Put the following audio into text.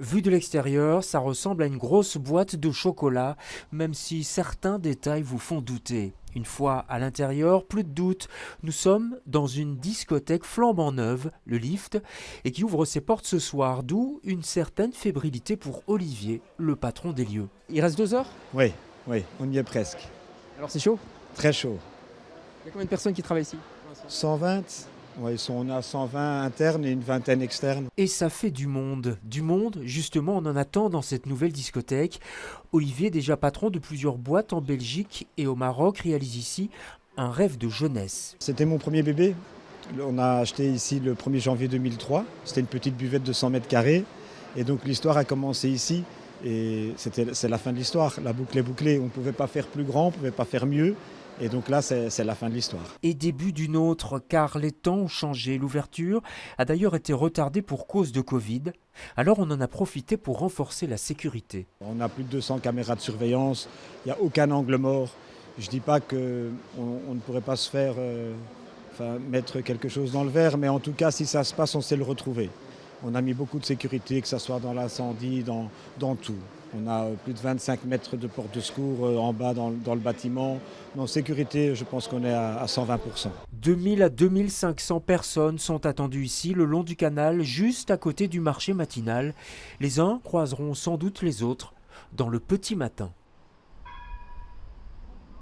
Vu de l'extérieur, ça ressemble à une grosse boîte de chocolat, même si certains détails vous font douter. Une fois à l'intérieur, plus de doute, nous sommes dans une discothèque flambant neuve, le Lift, et qui ouvre ses portes ce soir, d'où une certaine fébrilité pour Olivier, le patron des lieux. Il reste 2 heures? Oui, oui, on y est presque. Alors c'est chaud? Très chaud. Il y a combien de personnes qui travaillent ici? 120, ouais, on a 120 internes et une vingtaine externes. Et ça fait du monde. Du monde, justement, on en attend dans cette nouvelle discothèque. Olivier, déjà patron de plusieurs boîtes en Belgique et au Maroc, réalise ici un rêve de jeunesse. C'était mon premier bébé. On a acheté ici le 1er janvier 2003. C'était une petite buvette de 100 mètres carrés. Et donc l'histoire a commencé ici. Et c'est la fin de l'histoire. La boucle est bouclée. On ne pouvait pas faire plus grand, on ne pouvait pas faire mieux. Et donc là, c'est la fin de l'histoire. Et début d'une autre, car les temps ont changé. L'ouverture a d'ailleurs été retardée pour cause de Covid. Alors on en a profité pour renforcer la sécurité. On a plus de 200 caméras de surveillance. Il n'y a aucun angle mort. Je ne dis pas qu'on ne pourrait pas se faire mettre quelque chose dans le verre, mais en tout cas, si ça se passe, on sait le retrouver. On a mis beaucoup de sécurité, que ce soit dans l'incendie, dans tout. On a plus de 25 mètres de porte de secours en bas dans le bâtiment. En sécurité, je pense qu'on est à 120%. 2000 à 2500 personnes sont attendues ici le long du canal, juste à côté du marché matinal. Les uns croiseront sans doute les autres dans le petit matin.